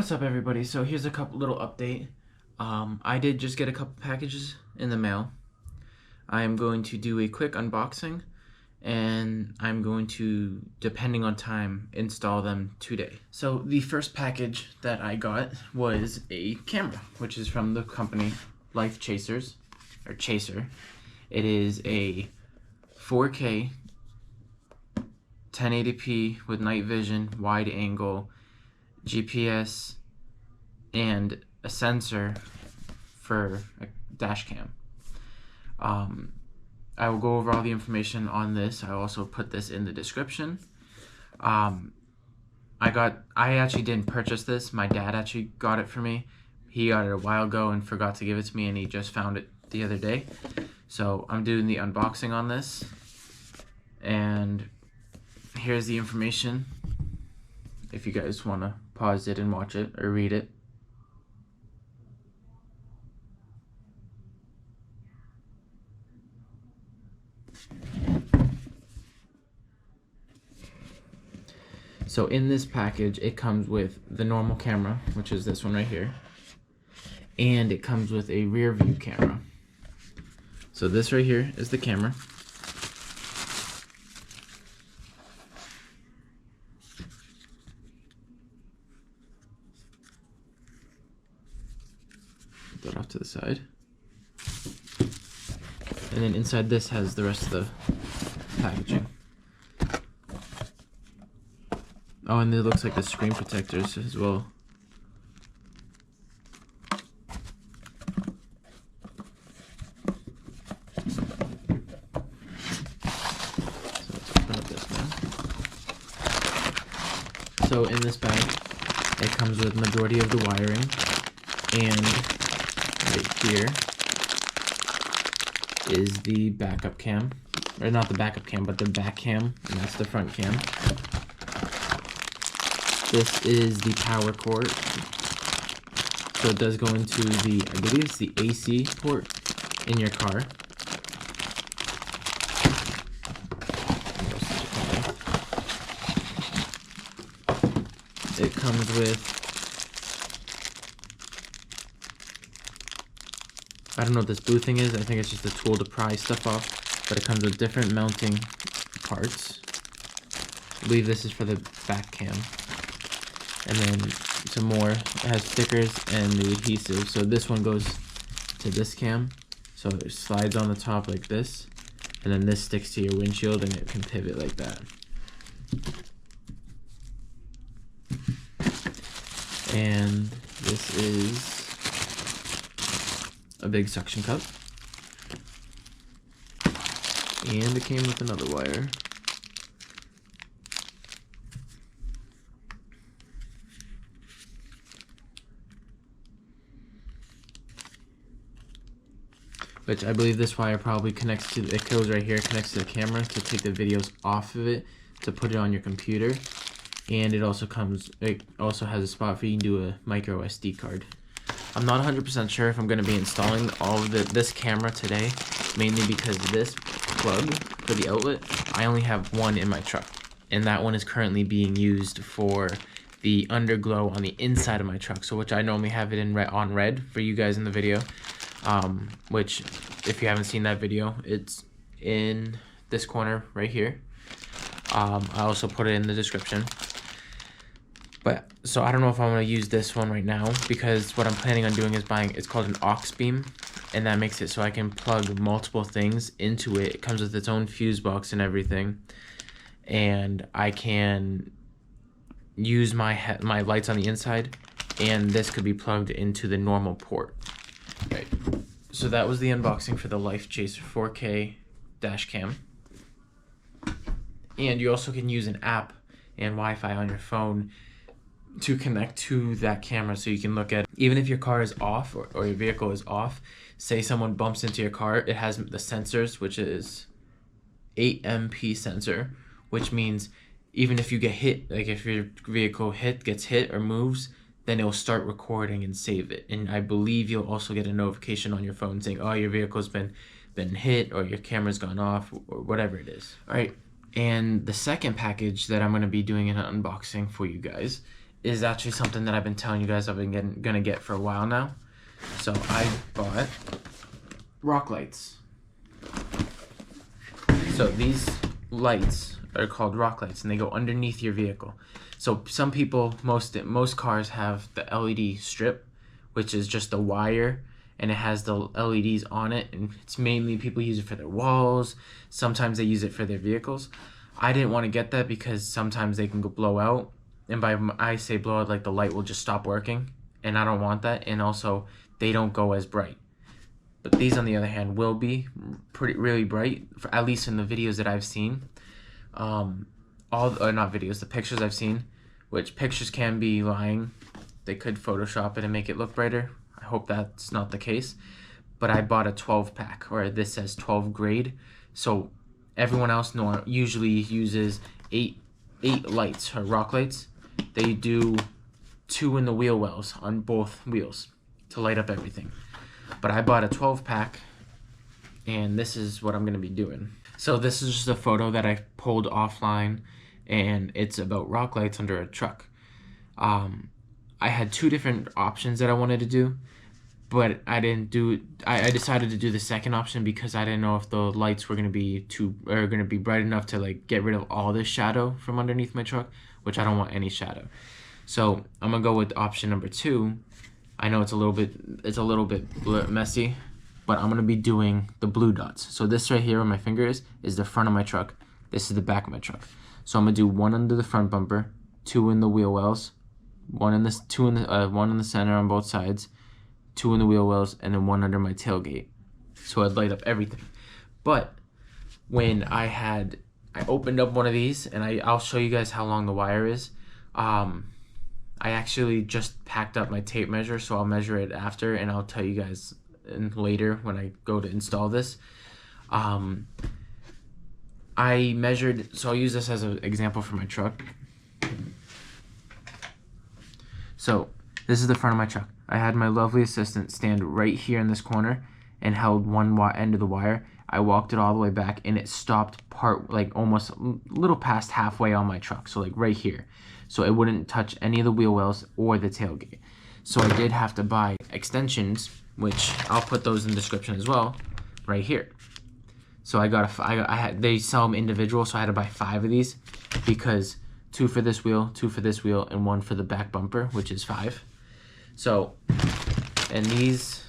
What's up, everybody? So here's a couple little update. I did just get a couple packages in the mail. I am going to do a quick unboxing, and I'm going to, depending on time, install them today. So the first package that I got was a camera, which is from the company Life Chasers, or Chaser. It is a 4K 1080p with night vision, wide angle, GPS, and a sensor for a dash cam. I will go over all the information on this. I also put this in the description. I actually didn't purchase this. My dad actually got it for me. He got it a while ago and forgot to give it to me, and he just found it the other day. So I'm doing the unboxing on this, and here's the information if you guys want to pause it and watch it or read it. So in this package, it comes with the normal camera, which is this one right here, and it comes with a rear view camera. So this right here is the camera. Put that off to the side. And then inside this has the rest of the packaging. Oh, and it looks like the screen protectors as well. So let's open up this one. So in this bag, it comes with majority of the wiring, and right here is the backup cam, or not the backup cam, but the back cam, and that's the front cam. This is the power cord, so it does go into the, I believe it's the AC port in your car. It comes with, I don't know what this blue thing is. I think it's just a tool to pry stuff off, but it comes with different mounting parts. I believe this is for the back cam. And then some more. It has stickers and the adhesive. So this one goes to this cam. So it slides on the top like this. And then this sticks to your windshield and it can pivot like that. And this is a big suction cup. And it came with another wire. Which I believe this wire probably connects to, it goes right here, connects to the camera to take the videos off of it, to put it on your computer. And it also has a spot for you to do a micro SD card. I'm not 100% sure if I'm going to be installing all of this camera today, mainly because this plug for the outlet, I only have one in my truck. And that one is currently being used for the underglow on the inside of my truck, so which I normally have it in on red for you guys in the video. Which, if you haven't seen that video, it's in this corner right here. I also put it in the description. But, so I don't know if I'm going to use this one right now, because what I'm planning on doing is buying, it's called an Auxbeam, and that makes it so I can plug multiple things into it. It comes with its own fuse box and everything, and I can use my lights on the inside, and this could be plugged into the normal port. Right. So that was the unboxing for the Life Chaser 4K dash cam. And you also can use an app and Wi-Fi on your phone to connect to that camera, so you can look at, even if your car is off or your vehicle is off, say someone bumps into your car, it has the sensors, which is 8MP sensor, which means even if you get hit, like if your vehicle gets hit or moves, then it will start recording and save it. And I believe you'll also get a notification on your phone saying, oh, your vehicle's been hit, or your camera's gone off, or whatever it is. All right, and the second package that I'm going to be doing an unboxing for you guys is actually something that I've been telling you guys I've been gonna get for a while now. So I bought rock lights. So these lights are called rock lights, and they go underneath your vehicle. So some people, most cars have the LED strip, which is just the wire, and it has the LEDs on it, and it's mainly people use it for their walls. Sometimes they use it for their vehicles. I didn't want to get that because sometimes they can go blow out, and by I say blow out, like the light will just stop working, and I don't want that. And also they don't go as bright. But these, on the other hand, will be really bright, for at least in the videos that I've seen. Not videos, the pictures I've seen, which pictures can be lying. They could Photoshop it and make it look brighter. I hope that's not the case. But I bought a 12 pack, or this says 12 grade. So everyone else usually uses eight lights, or rock lights. They do 2 in the wheel wells on both wheels to light up everything. But I bought a 12 pack, and this is what I'm gonna be doing. So this is just a photo that I pulled offline, and it's about rock lights under a truck. I had 2 different options that I wanted to do, but I didn't do. I decided to do the second option because I didn't know if the lights were gonna be bright enough to like get rid of all this shadow from underneath my truck, which I don't want any shadow. So I'm gonna go with option number 2. I know it's a little bit messy, but I'm gonna be doing the blue dots. So this right here where my finger is the front of my truck. This is the back of my truck. So I'm gonna do 1 under the front bumper, 2 in the wheel wells, 1 in the center on both sides, 2 in the wheel wells, and then 1 under my tailgate. So I'd light up everything. But when I opened up one of these, and I'll show you guys how long the wire is. I actually just packed up my tape measure, so I'll measure it after, and I'll tell you guys later when I go to install this. I measured, so I'll use this as an example for my truck. So this is the front of my truck. I had my lovely assistant stand right here in this corner and held one end of the wire. I walked it all the way back, and it stopped almost a little past halfway on my truck, so like right here. So it wouldn't touch any of the wheel wells or the tailgate. So I did have to buy extensions, which I'll put those in the description as well, right here. So they sell them individual, so I had to buy 5 of these because 2 for this wheel, 2 for this wheel, and 1 for the back bumper, which is 5. So, and these,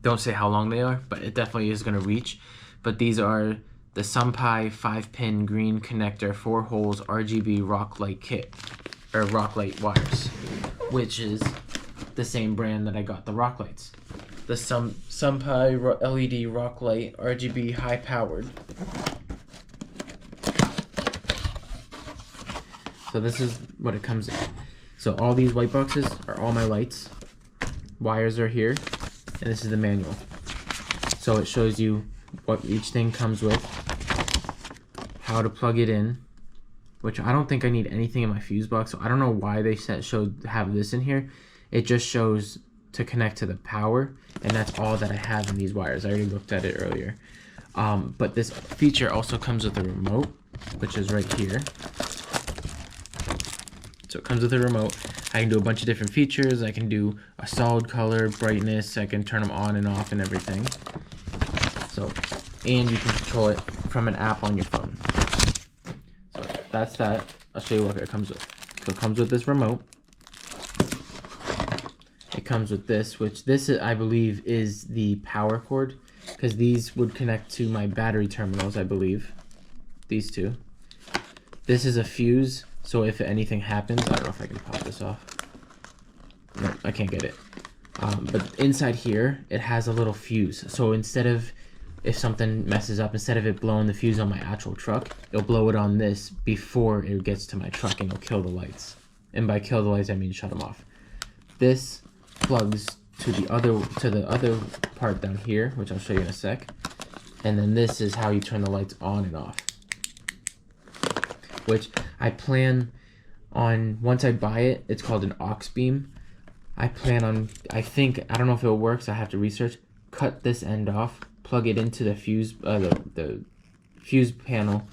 don't say how long they are, but it definitely is gonna reach. But these are the Sunpai 5-pin green connector 4 holes RGB rock light kit, or rock light wires, which is the same brand that I got the rock lights. The Sunpai LED rock light RGB high powered. So this is what it comes in. So all these white boxes are all my lights. Wires are here, and this is the manual. So it shows you what each thing comes with, how to plug it in, which I don't think I need anything in my fuse box, so I don't know why they have this in here. It just shows to connect to the power, and that's all that I have in these wires. I already looked at it earlier. But this feature also comes with a remote, which is right here. So it comes with a remote. I can do a bunch of different features. I can do a solid color, brightness. I can turn them on and off and everything. So, and you can control it from an app on your phone. So that's that. I'll show you what it comes with. So it comes with this remote. It comes with this, which I believe is the power cord, because these would connect to my battery terminals, I believe. These 2. This is a fuse, so if anything happens, I don't know if I can pop this off. No, I can't get it. But inside here, it has a little fuse. So if something messes up, instead of it blowing the fuse on my actual truck, it'll blow it on this before it gets to my truck, and it'll kill the lights. And by kill the lights, I mean shut them off. This plugs to the other part down here, which I'll show you in a sec. And then this is how you turn the lights on and off. Which I plan on, once I buy it, it's called an Auxbeam. I plan on, I don't know if it'll work, so I have to research, cut this end off, plug it into the fuse, the fuse panel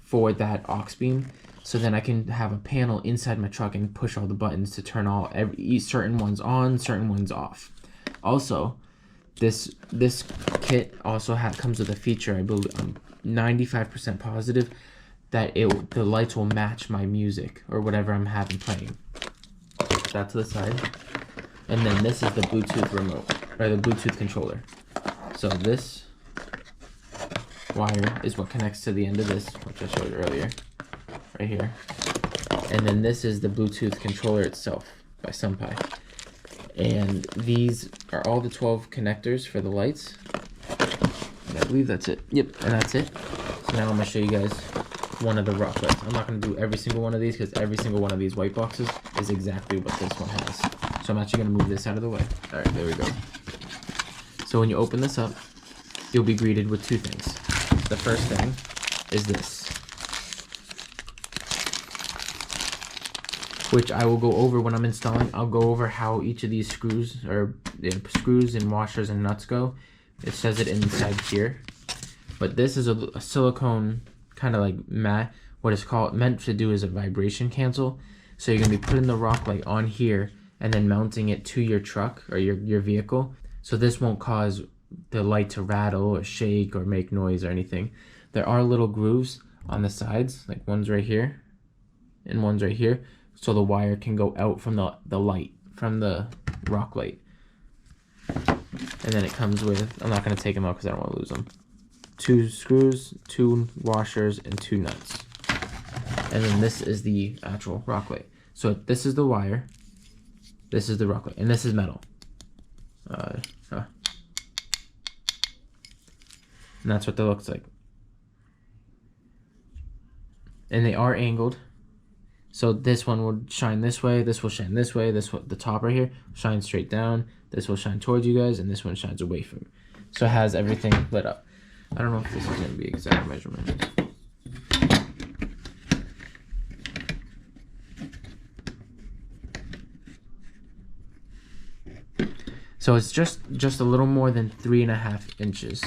for that Auxbeam, So then I can have a panel inside my truck and push all the buttons to turn certain ones on, certain ones off. Also, this kit also comes with a feature. I believe I'm 95% positive that the lights will match my music or whatever I'm having playing. Put that to the side, and then this is the Bluetooth remote or the Bluetooth controller. So this wire is what connects to the end of this, which I showed earlier, right here. And then this is the Bluetooth controller itself by Sunpie. And these are all the 12 connectors for the lights. And I believe that's it. Yep, and that's it. So now I'm gonna show you guys one of the rock lights. I'm not gonna do every single one of these because every single one of these white boxes is exactly what this one has. So I'm actually gonna move this out of the way. All right, there we go. So when you open this up, you'll be greeted with two things. The first thing is this, which I will go over when I'm installing. I'll go over how each of these screws and washers and nuts go. It says it inside here, but this is a silicone kind of like mat. What it's meant to do is a vibration cancel. So you're gonna be putting the rock light on here and then mounting it to your truck or your vehicle. So this won't cause the light to rattle or shake or make noise or anything. There are little grooves on the sides, like one's right here and one's right here, so the wire can go out from the light, from the rock light. And then it comes with, I'm not going to take them out because I don't want to lose them, 2 screws, 2 washers, and 2 nuts. And then this is the actual rock light. So this is the wire, this is the rock light, and this is metal. And that's what that looks like. And they are angled. So this one will shine this way, this will shine this way, the top right here shines straight down, this will shine towards you guys, and this one shines away from you. So it has everything lit up. I don't know if this is going to be exact measurement. So it's just a little more than 3.5 inches.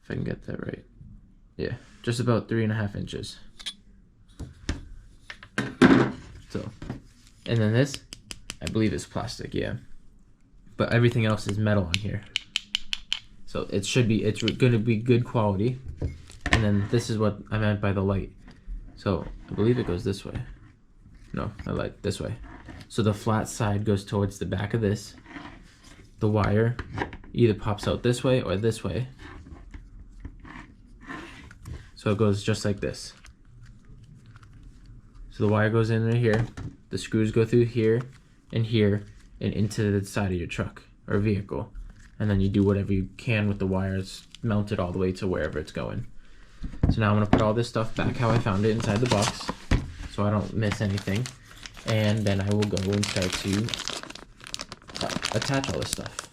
If I can get that right. Yeah, just about 3.5 inches. So, and then this, I believe is plastic, yeah. But everything else is metal on here. So it's going to be good quality. And then this is what I meant by the light. So I believe it goes this way. No, the light this way. So the flat side goes towards the back of this. The wire either pops out this way or this way. So it goes just like this. So the wire goes in right here. The screws go through here and into the side of your truck or vehicle. And then you do whatever you can with the wires mounted all the way to wherever it's going. So now I'm gonna put all this stuff back how I found it inside the box so I don't miss anything. And then I will go and start to attach all this stuff.